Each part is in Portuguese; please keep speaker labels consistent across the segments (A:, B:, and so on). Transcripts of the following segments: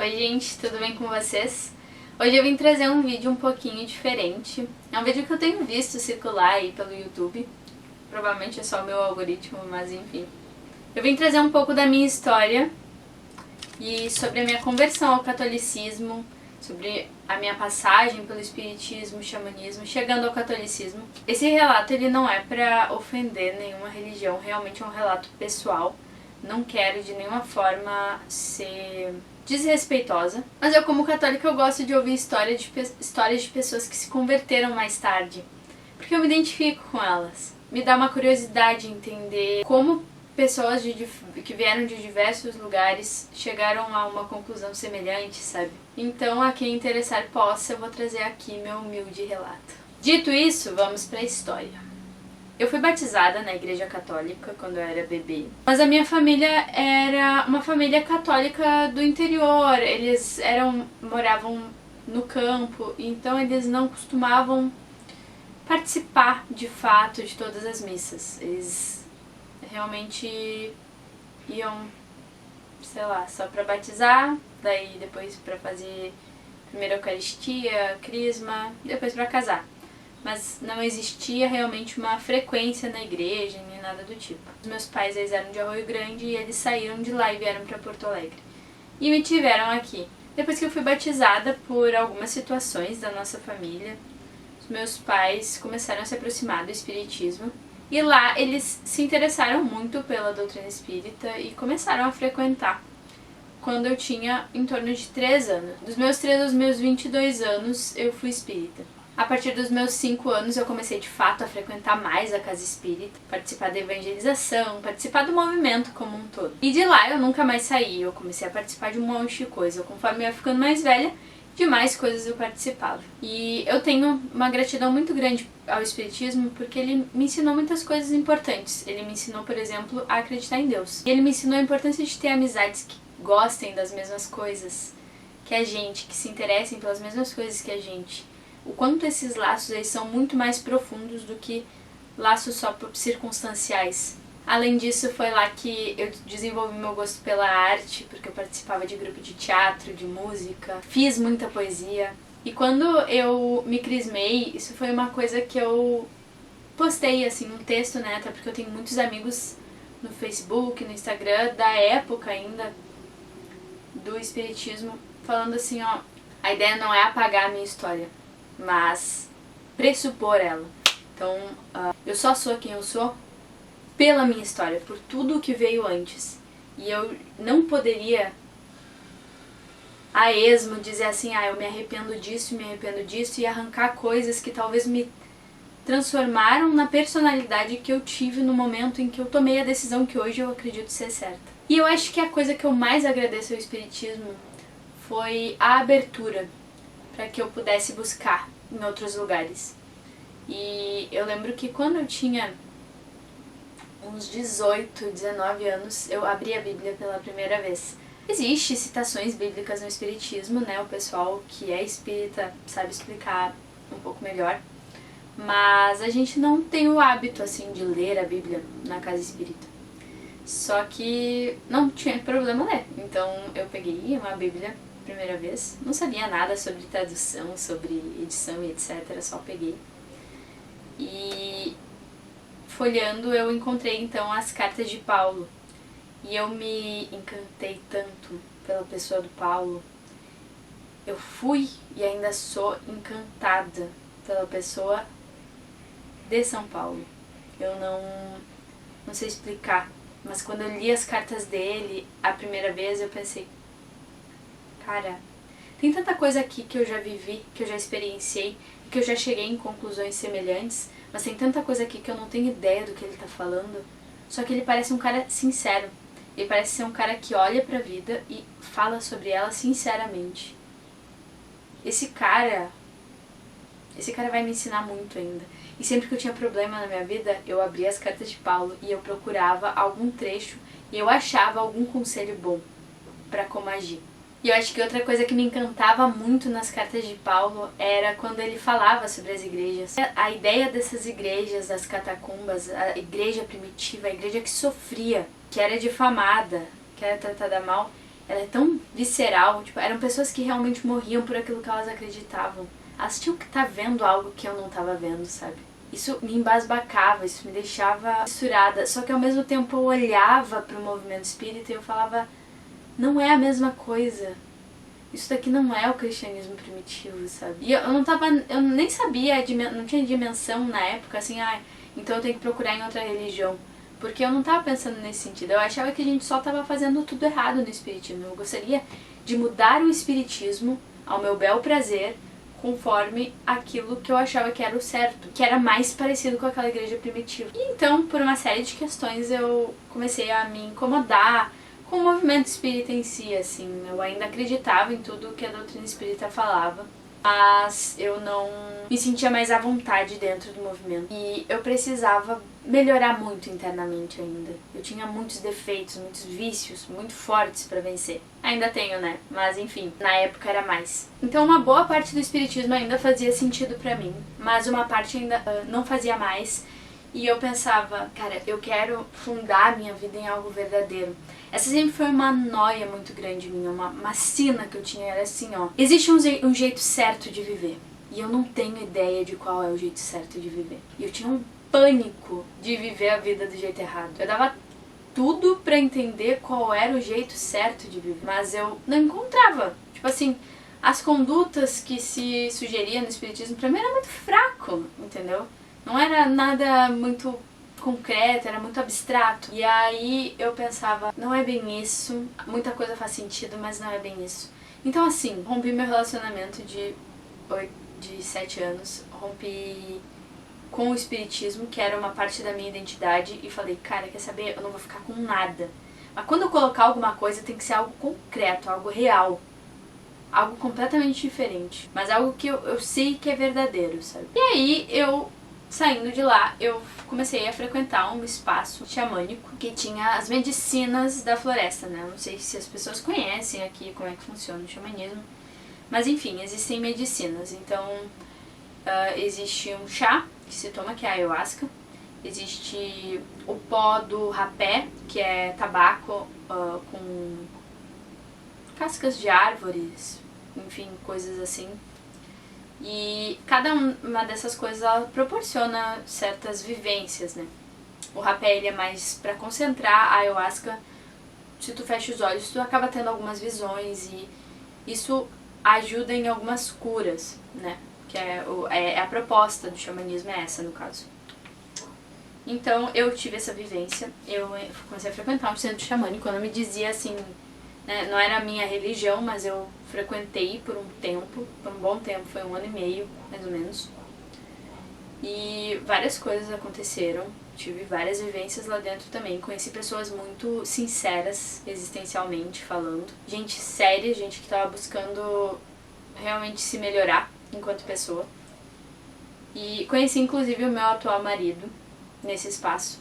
A: Oi gente, tudo bem com vocês? Hoje eu vim trazer um vídeo um pouquinho diferente. É um vídeo que eu tenho visto circular aí pelo YouTube. Provavelmente é só o meu algoritmo, mas enfim. Eu vim trazer um pouco da minha história e sobre a minha conversão ao catolicismo, sobre a minha passagem pelo espiritismo, xamanismo, chegando ao catolicismo. Esse relato ele não é pra ofender nenhuma religião, realmente é um relato pessoal. Não quero de nenhuma forma ser desrespeitosa, mas eu como católica eu gosto de ouvir histórias de pessoas que se converteram mais tarde, porque eu me identifico com elas. Me dá uma curiosidade entender como pessoas que vieram de diversos lugares chegaram a uma conclusão semelhante, sabe? Então, a quem interessar possa, eu vou trazer aqui meu humilde relato. Dito isso, vamos para a história. Eu fui batizada na igreja católica quando eu era bebê, mas a minha família era uma família católica do interior. Eles moravam no campo, então eles não costumavam participar de fato de todas as missas. Eles realmente iam, sei lá, só para batizar, daí depois para fazer primeira Eucaristia, Crisma, depois para casar. Mas não existia realmente uma frequência na igreja, nem nada do tipo. Os meus pais eles eram de Arroio Grande e eles saíram de lá e vieram para Porto Alegre. E me tiveram aqui. Depois que eu fui batizada por algumas situações da nossa família, os meus pais começaram a se aproximar do espiritismo. E lá eles se interessaram muito pela doutrina espírita e começaram a frequentar quando eu tinha em torno de 3 anos. Dos meus 3 aos meus 22 anos eu fui espírita. A partir dos meus 5 anos eu comecei de fato a frequentar mais a casa espírita, participar da evangelização, participar do movimento como um todo. E de lá eu nunca mais saí, eu comecei a participar de um monte de coisa. Conforme eu ia ficando mais velha, de mais coisas eu participava. E eu tenho uma gratidão muito grande ao espiritismo porque ele me ensinou muitas coisas importantes. Ele me ensinou, por exemplo, a acreditar em Deus. E ele me ensinou a importância de ter amizades que gostem das mesmas coisas que a gente, que se interessem pelas mesmas coisas que a gente. O quanto esses laços aí são muito mais profundos do que laços só circunstanciais. Além disso, foi lá que eu desenvolvi meu gosto pela arte, porque eu participava de grupo de teatro, de música, fiz muita poesia. E quando eu me crismei, isso foi uma coisa que eu postei, assim, um texto, né, até porque eu tenho muitos amigos no Facebook, no Instagram, da época ainda do espiritismo, falando assim, ó, a ideia não é apagar a minha história, mas pressupor ela. Então, eu só sou quem eu sou pela minha história, por tudo o que veio antes. E eu não poderia, a esmo, dizer assim, eu me arrependo disso, e arrancar coisas que talvez me transformaram na personalidade que eu tive no momento em que eu tomei a decisão que hoje eu acredito ser certa. E eu acho que a coisa que eu mais agradeço ao espiritismo foi a abertura para que eu pudesse buscar em outros lugares. E eu lembro que quando eu tinha uns 18, 19 anos, eu abri a Bíblia pela primeira vez. Existem citações bíblicas no espiritismo, né? O pessoal que é espírita sabe explicar um pouco melhor. Mas a gente não tem o hábito, assim, de ler a Bíblia na casa espírita. Só que não tinha problema ler. Então eu peguei uma Bíblia primeira vez, não sabia nada sobre tradução, sobre edição e etc, só peguei. E folheando eu encontrei então as cartas de Paulo. E eu me encantei tanto pela pessoa do Paulo. Eu fui e ainda sou encantada pela pessoa de São Paulo. Eu não sei explicar, mas quando eu li as cartas dele a primeira vez eu pensei, cara, tem tanta coisa aqui que eu já vivi, que eu já experienciei, que eu já cheguei em conclusões semelhantes, mas tem tanta coisa aqui que eu não tenho ideia do que ele tá falando. Só que ele parece um cara sincero. Ele parece ser um cara que olha pra vida e fala sobre ela sinceramente. Esse cara vai me ensinar muito ainda. E sempre que eu tinha problema na minha vida, eu abria as cartas de Paulo e eu procurava algum trecho e eu achava algum conselho bom pra como agir. E eu acho que outra coisa que me encantava muito nas cartas de Paulo era quando ele falava sobre as igrejas. A ideia dessas igrejas, das catacumbas, a igreja primitiva, a igreja que sofria, que era difamada, que era tratada mal, ela é tão visceral, tipo, eram pessoas que realmente morriam por aquilo que elas acreditavam. Elas tinham que estar vendo algo que eu não estava vendo, sabe? Isso me embasbacava, isso me deixava misturada. Só que ao mesmo tempo eu olhava para o movimento espírita e eu falava, não é a mesma coisa. Isso daqui não é o cristianismo primitivo, sabe? E eu nem sabia, não tinha dimensão na época, assim, então eu tenho que procurar em outra religião. Porque eu não tava pensando nesse sentido. Eu achava que a gente só tava fazendo tudo errado no espiritismo. Eu gostaria de mudar o espiritismo ao meu bel prazer, conforme aquilo que eu achava que era o certo, que era mais parecido com aquela igreja primitiva. E então, por uma série de questões, eu comecei a me incomodar com o movimento espírita em si, assim. Eu ainda acreditava em tudo que a doutrina espírita falava, mas eu não me sentia mais à vontade dentro do movimento. E eu precisava melhorar muito internamente ainda. Eu tinha muitos defeitos, muitos vícios muito fortes pra vencer. Ainda tenho, né? Mas enfim, na época era mais. Então uma boa parte do espiritismo ainda fazia sentido pra mim, mas uma parte ainda não fazia mais. E eu pensava, cara, eu quero fundar minha vida em algo verdadeiro. Essa sempre foi uma noia muito grande minha, uma sina que eu tinha, era assim, ó. Existe um jeito certo de viver, e eu não tenho ideia de qual é o jeito certo de viver. E eu tinha um pânico de viver a vida do jeito errado. Eu dava tudo pra entender qual era o jeito certo de viver, mas eu não encontrava. Tipo assim, as condutas que se sugeria no espiritismo pra mim era muito fraco, entendeu? Não era nada muito concreto, era muito abstrato. E aí eu pensava, não é bem isso, muita coisa faz sentido, mas não é bem isso. Então assim, rompi meu relacionamento de 7 anos, rompi com o espiritismo, que era uma parte da minha identidade, e falei, cara, quer saber? Eu não vou ficar com nada. Mas quando eu colocar alguma coisa, tem que ser algo concreto, algo real. Algo completamente diferente. Mas algo que eu sei que é verdadeiro, sabe? E aí, saindo de lá, eu comecei a frequentar um espaço xamânico que tinha as medicinas da floresta, né? Eu não sei se as pessoas conhecem aqui como é que funciona o xamanismo. Mas enfim, existem medicinas. Então, existe um chá que se toma, que é a ayahuasca. Existe o pó do rapé, que é tabaco com cascas de árvores, enfim, coisas assim. E cada uma dessas coisas ela proporciona certas vivências, né? O rapé ele é mais pra concentrar, a ayahuasca, se tu fecha os olhos, tu acaba tendo algumas visões e isso ajuda em algumas curas, né? Que é a proposta do xamanismo, é essa no caso. Então eu tive essa vivência, eu comecei a frequentar um centro xamânico, quando me dizia assim, né, não era a minha religião, mas eu frequentei por um bom tempo, foi 1 ano e meio, mais ou menos. E várias coisas aconteceram, tive várias vivências lá dentro também, conheci pessoas muito sinceras, existencialmente falando. Gente séria, gente que tava buscando realmente se melhorar enquanto pessoa. E conheci inclusive o meu atual marido nesse espaço.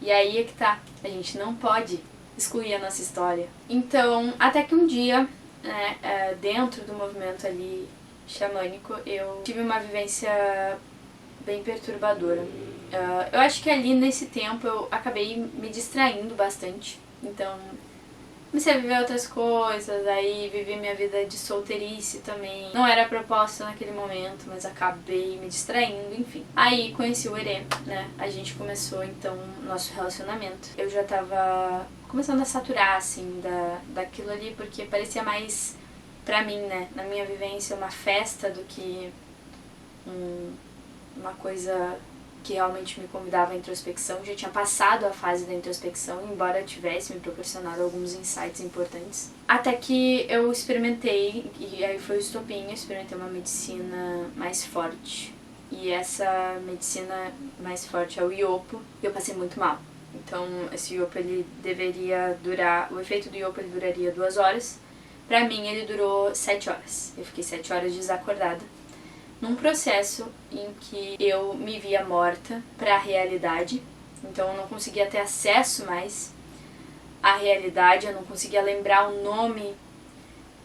A: E aí é que tá, a gente não pode excluir a nossa história. Então, até que um dia, né, dentro do movimento ali xamânico, eu tive uma vivência bem perturbadora. Eu acho que ali nesse tempo eu acabei me distraindo bastante. Então, comecei a viver outras coisas, aí vivi minha vida de solteirice também. Não era a proposta naquele momento, mas acabei me distraindo, enfim. Aí conheci o Herê, né? A gente começou então nosso relacionamento. Eu já tava começando a saturar, assim, daquilo ali, porque parecia mais pra mim, né? Na minha vivência, uma festa do que uma coisa que realmente me convidava à introspecção. Já tinha passado a fase da introspecção, embora tivesse me proporcionado alguns insights importantes. Até que eu experimentei, e aí foi o estopim, eu experimentei uma medicina mais forte. E essa medicina mais forte é o iopo, e eu passei muito mal. Então esse iopo ele deveria durar, o efeito do iopo ele duraria 2 horas. Pra mim ele durou 7 horas. Eu fiquei 7 horas desacordada, num processo em que eu me via morta para a realidade, então eu não conseguia ter acesso mais à realidade, eu não conseguia lembrar o nome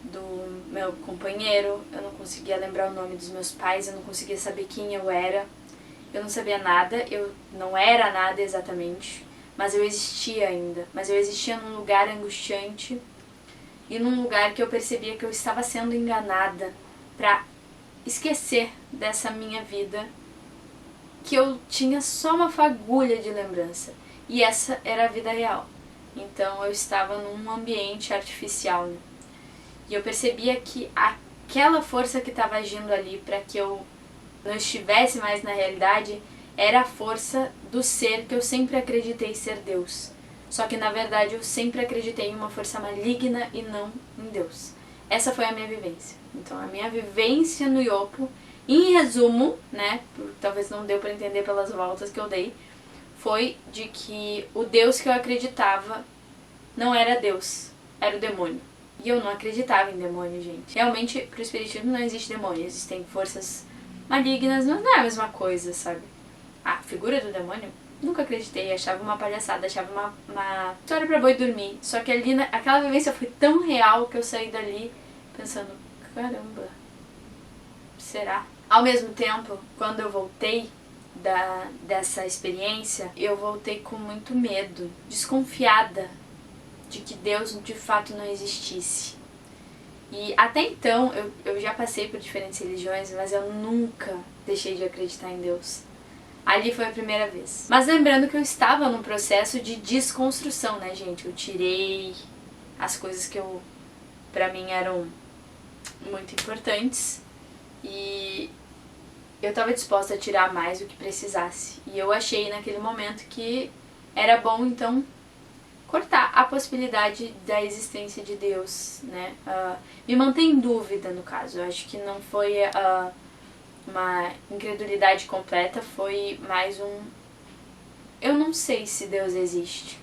A: do meu companheiro, eu não conseguia lembrar o nome dos meus pais, eu não conseguia saber quem eu era, eu não sabia nada, eu não era nada exatamente, mas eu existia ainda, mas eu existia num lugar angustiante e num lugar que eu percebia que eu estava sendo enganada para esquecer dessa minha vida, que eu tinha só uma fagulha de lembrança, e essa era a vida real. Então eu estava num ambiente artificial, né? E eu percebia que aquela força que estava agindo ali para que eu não estivesse mais na realidade era a força do ser que eu sempre acreditei ser Deus. Só que na verdade eu sempre acreditei em uma força maligna e não em Deus. Essa foi a minha vivência. Então a minha vivência no Yopo, em resumo, né, talvez não deu para entender pelas voltas que eu dei, foi de que o Deus que eu acreditava não era Deus, era o demônio. E eu não acreditava em demônio, gente. Realmente, pro espiritismo não existe demônio, existem forças malignas, não é a mesma coisa, sabe? A figura do demônio, nunca acreditei, achava uma palhaçada, achava uma história pra boi dormir. Só que ali, aquela vivência foi tão real que eu saí dali pensando, caramba, será? Ao mesmo tempo, quando eu voltei dessa experiência, eu voltei com muito medo, desconfiada de que Deus de fato não existisse. E até então, eu já passei por diferentes religiões, mas eu nunca deixei de acreditar em Deus. Ali foi a primeira vez. Mas lembrando que eu estava num processo de desconstrução, né, gente? Eu tirei as coisas que pra mim eram muito importantes e eu estava disposta a tirar mais do que precisasse. E eu achei naquele momento que era bom, então, cortar a possibilidade da existência de Deus, né? Me manter em dúvida, no caso. Eu acho que não foi uma incredulidade completa, foi mais eu não sei se Deus existe.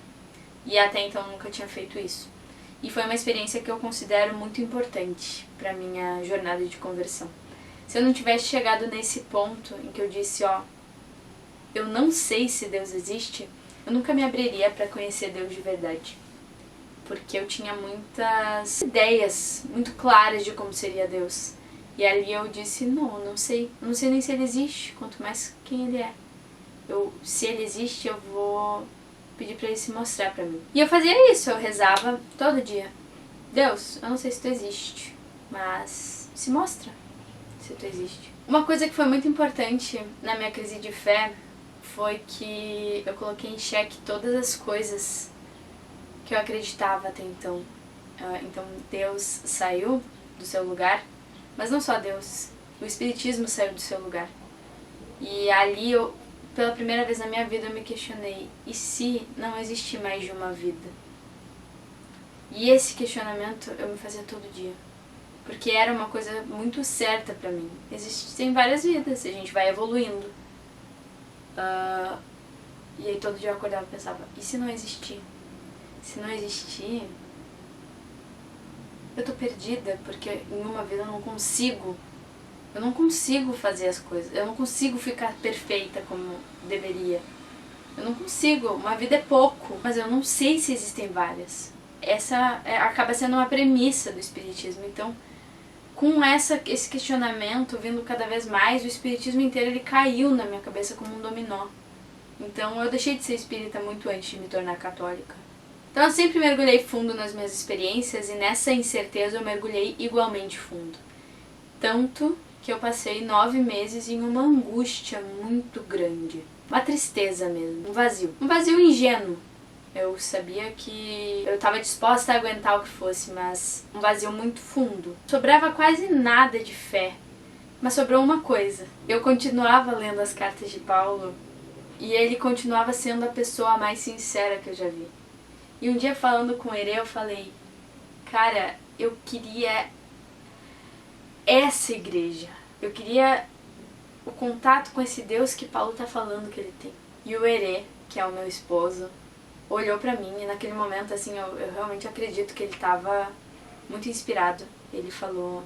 A: E até então eu nunca tinha feito isso. E foi uma experiência que eu considero muito importante para minha jornada de conversão. Se eu não tivesse chegado nesse ponto em que eu disse, eu não sei se Deus existe, eu nunca me abriria para conhecer Deus de verdade. Porque eu tinha muitas ideias muito claras de como seria Deus. E ali eu disse, não sei nem se ele existe, quanto mais quem ele é. Se ele existe, eu vou pedir pra ele se mostrar pra mim. E eu fazia isso, eu rezava todo dia. Deus, eu não sei se tu existe, mas se mostra se tu existe. Uma coisa que foi muito importante na minha crise de fé foi que eu coloquei em xeque todas as coisas que eu acreditava até então. Então Deus saiu do seu lugar, mas não só Deus, o Espiritismo saiu do seu lugar. E ali pela primeira vez na minha vida eu me questionei, e se não existir mais de uma vida? E esse questionamento eu me fazia todo dia, porque era uma coisa muito certa pra mim. Existem várias vidas, a gente vai evoluindo. E aí todo dia eu acordava e pensava, e se não existir? Se não existir, eu tô perdida, porque em uma vida eu não consigo fazer as coisas, eu não consigo ficar perfeita como deveria. Eu não consigo, uma vida é pouco, mas eu não sei se existem várias. Essa acaba sendo uma premissa do Espiritismo. Então, com esse questionamento vindo cada vez mais, o Espiritismo inteiro ele caiu na minha cabeça como um dominó. Então eu deixei de ser espírita muito antes de me tornar católica. Então eu sempre mergulhei fundo nas minhas experiências e nessa incerteza eu mergulhei igualmente fundo. Tanto que eu passei 9 meses em uma angústia muito grande. Uma tristeza mesmo, um vazio. Um vazio ingênuo. Eu sabia que eu estava disposta a aguentar o que fosse, mas um vazio muito fundo. Sobrava quase nada de fé, mas sobrou uma coisa. Eu continuava lendo as cartas de Paulo e ele continuava sendo a pessoa mais sincera que eu já vi. E um dia falando com ele, eu falei, cara, eu queria essa igreja. Eu queria o contato com esse Deus que Paulo tá falando que ele tem. E o Herê, que é o meu esposo, olhou pra mim e naquele momento, assim, eu realmente acredito que ele tava muito inspirado. Ele falou,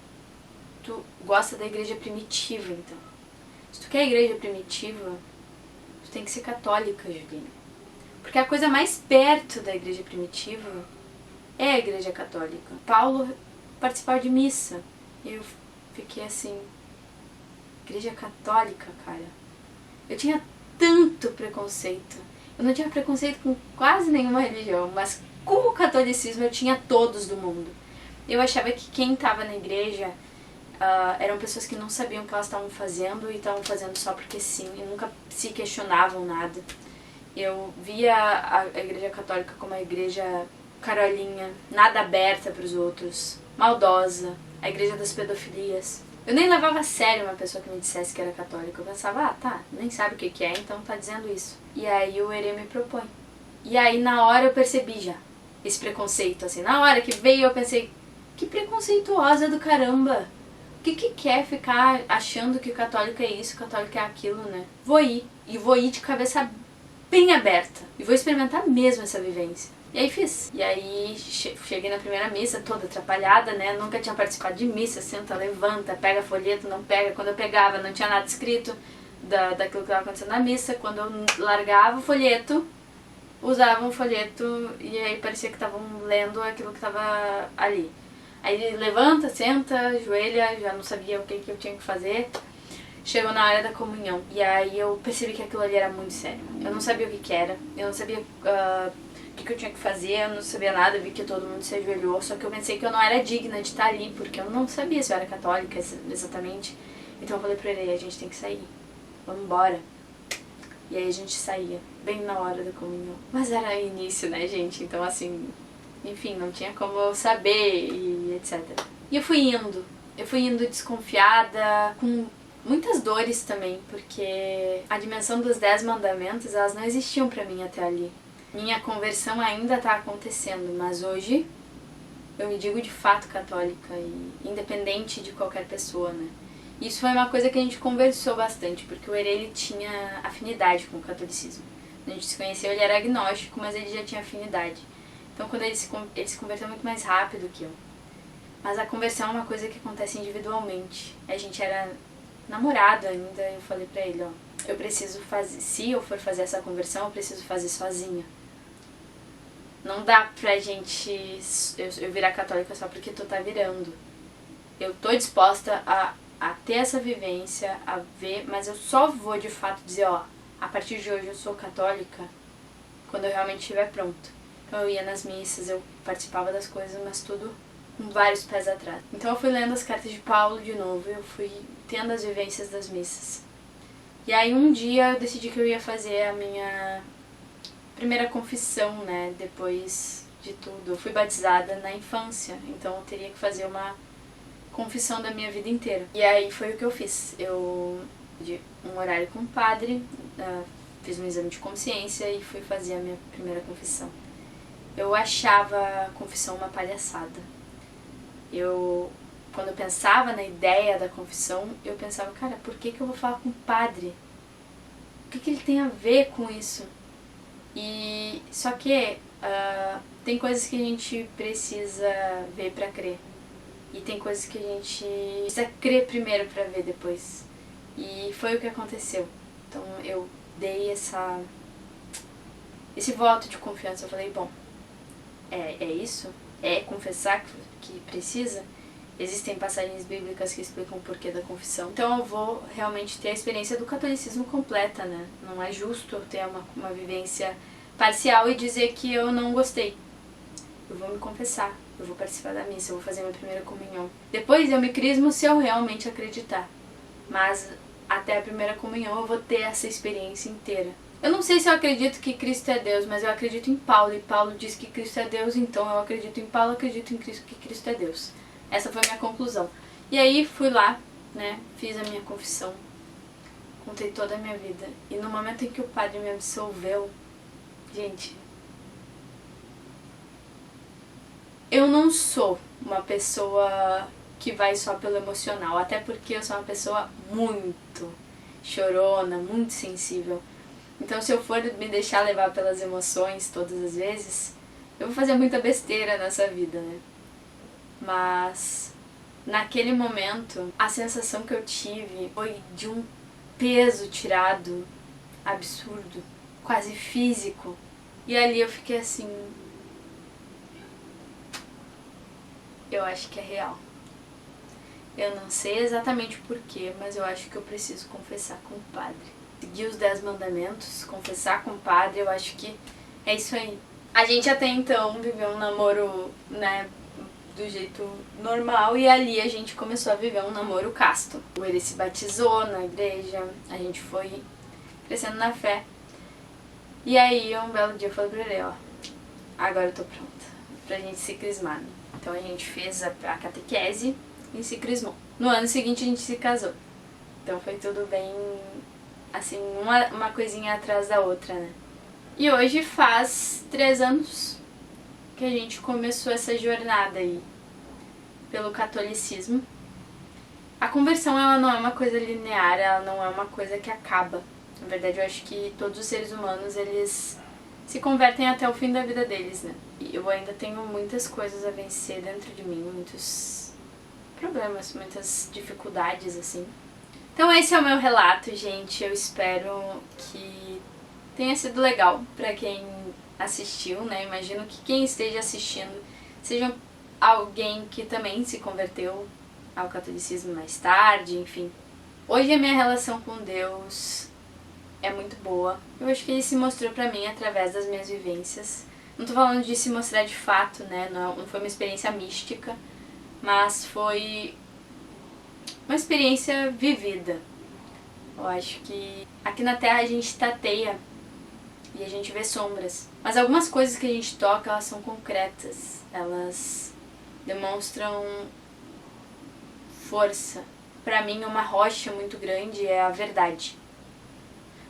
A: tu gosta da igreja primitiva, então. Se tu quer a igreja primitiva, tu tem que ser católica, Julinha. Porque a coisa mais perto da igreja primitiva é a igreja católica. Paulo participava de missa. E eu fiquei assim, igreja católica, cara. Eu tinha tanto preconceito. Eu não tinha preconceito com quase nenhuma religião, mas com o catolicismo eu tinha todos do mundo. Eu achava que quem estava na igreja eram pessoas que não sabiam o que elas estavam fazendo e estavam fazendo só porque sim, e nunca se questionavam nada. Eu via a igreja católica como uma igreja carolinha, nada aberta para os outros, maldosa, a igreja das pedofilias. Eu nem levava a sério uma pessoa que me dissesse que era católica. Eu pensava, tá, nem sabe o que é, então tá dizendo isso. E aí o Herê me propõe. E aí na hora eu percebi já esse preconceito, assim. Na hora que veio eu pensei, que preconceituosa do caramba. O que quer ficar achando que o católico é isso, o católico é aquilo, né? Vou ir. E vou ir de cabeça bem aberta. E vou experimentar mesmo essa vivência. E aí fiz. E aí cheguei na primeira missa toda atrapalhada, né? Nunca tinha participado de missa. Senta, levanta, pega folheto, não pega. Quando eu pegava não tinha nada escrito daquilo que estava acontecendo na missa. Quando eu largava o folheto, usava um folheto e aí parecia que estavam lendo aquilo que estava ali. Aí levanta, senta, ajoelha, já não sabia o que eu tinha que fazer. Chegou na hora da comunhão e aí eu percebi que aquilo ali era muito sério. Eu não sabia o que era, eu não sabia o que eu tinha que fazer, eu não sabia nada, vi que todo mundo se ajoelhou, só que eu pensei que eu não era digna de estar ali, porque eu não sabia se eu era católica exatamente. Então eu falei pra ele, a gente tem que sair, vamos embora. E aí a gente saía, bem na hora da comunhão. Mas era início, né, gente? Então assim, enfim, não tinha como eu saber e etc. E eu fui indo desconfiada, com muitas dores também, porque a dimensão dos 10 mandamentos, elas não existiam pra mim até ali. Minha conversão ainda tá acontecendo, mas hoje eu me digo de fato católica e independente de qualquer pessoa, né? Isso foi uma coisa que a gente conversou bastante, porque o Herê, ele tinha afinidade com o catolicismo. Quando a gente se conheceu, ele era agnóstico, mas ele já tinha afinidade. Então quando ele se converteu muito mais rápido que eu. Mas a conversão é uma coisa que acontece individualmente. A gente era namorado ainda, eu falei pra ele, ó, eu preciso fazer, se eu for fazer essa conversão, eu preciso fazer sozinha. Não dá pra gente, eu virar católica só porque tu tá virando. Eu tô disposta a ter essa vivência, a ver, mas eu só vou de fato dizer, ó, a partir de hoje eu sou católica quando eu realmente estiver pronta. Então eu ia nas missas, eu participava das coisas, mas tudo com vários pés atrás. Então eu fui lendo as cartas de Paulo de novo, eu fui tendo as vivências das missas. E aí um dia eu decidi que eu ia fazer a minha primeira confissão, né, depois de tudo. Eu fui batizada na infância, então eu teria que fazer uma confissão da minha vida inteira. E aí foi o que eu fiz. Eu pedi um horário com o padre, fiz um exame de consciência e fui fazer a minha primeira confissão. Eu achava a confissão uma palhaçada. Quando eu pensava na ideia da confissão, eu pensava, cara, por que eu vou falar com o padre? O que ele tem a ver com isso? E só que tem coisas que a gente precisa ver pra crer. E tem coisas que a gente precisa crer primeiro pra ver depois. E foi o que aconteceu. Então eu dei esse voto de confiança. Eu falei, bom, é isso? É confessar que precisa? Existem passagens bíblicas que explicam o porquê da confissão. Então eu vou realmente ter a experiência do catolicismo completa, né? Não é justo eu ter uma vivência parcial e dizer que eu não gostei. Eu vou me confessar, eu vou participar da missa, eu vou fazer minha primeira comunhão. Depois eu me crismo se eu realmente acreditar. Mas até a primeira comunhão eu vou ter essa experiência inteira. Eu não sei se eu acredito que Cristo é Deus, mas eu acredito em Paulo. E Paulo diz que Cristo é Deus, então eu acredito em Paulo, acredito em Cristo, que Cristo é Deus. Essa foi a minha conclusão. E aí fui lá, né, fiz a minha confissão, contei toda a minha vida. E no momento em que o padre me absolveu, gente, eu não sou uma pessoa que vai só pelo emocional, até porque eu sou uma pessoa muito chorona, muito sensível. Então se eu for me deixar levar pelas emoções todas as vezes, eu vou fazer muita besteira nessa vida, né? Mas naquele momento, a sensação que eu tive foi de um peso tirado absurdo, quase físico. E ali eu fiquei assim, eu acho que é real. Eu não sei exatamente o porquê, mas eu acho que eu preciso confessar com o padre. Seguir os 10 mandamentos, confessar com o padre, eu acho que é isso aí. A gente até então viveu um namoro, né, do jeito normal, e ali a gente começou a viver um namoro casto. Ele se batizou na igreja, a gente foi crescendo na fé. E aí um belo dia eu falei pra ele, ó, agora eu tô pronta pra gente se crismar, né? Então a gente fez a catequese e se crismou. No ano seguinte a gente se casou. Então foi tudo bem, assim, uma coisinha atrás da outra, né? E hoje faz 3 anos que a gente começou essa jornada aí pelo catolicismo. A conversão, ela não é uma coisa linear, ela não é uma coisa que acaba. Na verdade, eu acho que todos os seres humanos, eles se convertem até o fim da vida deles, né? E eu ainda tenho muitas coisas a vencer dentro de mim, muitos problemas, muitas dificuldades, assim. Então esse é o meu relato, gente. Eu espero que tenha sido legal pra quem assistiu, né? Imagino que quem esteja assistindo seja alguém que também se converteu ao catolicismo mais tarde, enfim. Hoje a minha relação com Deus é muito boa. Eu acho que ele se mostrou pra mim através das minhas vivências. Não tô falando de se mostrar de fato, né? Não foi uma experiência mística, mas foi uma experiência vivida. Eu acho que aqui na Terra a gente tateia e a gente vê sombras. Mas algumas coisas que a gente toca, elas são concretas. Elas demonstram força. Pra mim, uma rocha muito grande é a verdade.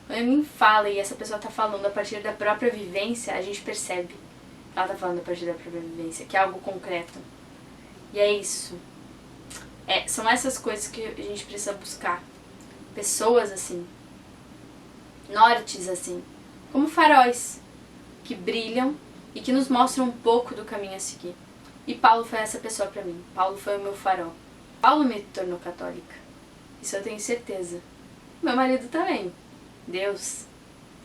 A: Quando alguém fala e essa pessoa tá falando a partir da própria vivência, a gente percebe que ela tá falando a partir da própria vivência, que é algo concreto. E é isso. São essas coisas que a gente precisa buscar. Pessoas assim. Nortes assim. Como faróis. Que brilham e que nos mostram um pouco do caminho a seguir. E Paulo foi essa pessoa pra mim. Paulo foi o meu farol. Paulo me tornou católica. Isso eu tenho certeza. Meu marido também. Deus,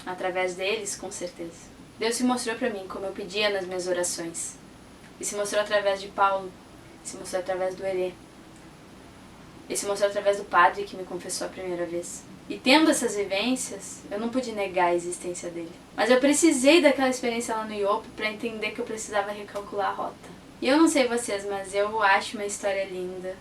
A: através deles, com certeza. Deus se mostrou pra mim como eu pedia nas minhas orações. E se mostrou através de Paulo. Se mostrou através do Herê. E se mostrou através do padre que me confessou a primeira vez. E tendo essas vivências, eu não pude negar a existência dele. Mas eu precisei daquela experiência lá no Iopo pra entender que eu precisava recalcular a rota. E eu não sei vocês, mas eu acho uma história linda.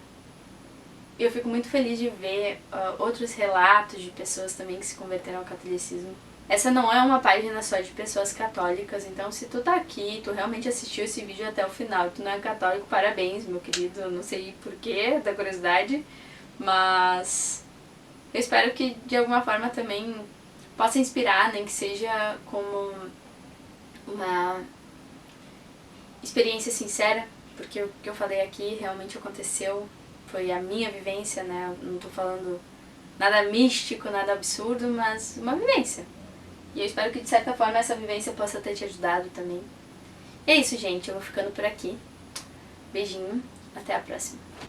A: Eu fico muito feliz de ver outros relatos de pessoas também que se converteram ao catolicismo. Essa não é uma página só de pessoas católicas, então se tu tá aqui, tu realmente assistiu esse vídeo até o final, tu não é católico, parabéns, meu querido, eu não sei porquê, da curiosidade, mas eu espero que de alguma forma também possa inspirar, nem que seja como uma experiência sincera, porque o que eu falei aqui realmente aconteceu. Foi a minha vivência, né? Eu não tô falando nada místico, nada absurdo, mas uma vivência. E eu espero que de certa forma essa vivência possa ter te ajudado também. E é isso, gente. Eu vou ficando por aqui. Beijinho. Até a próxima.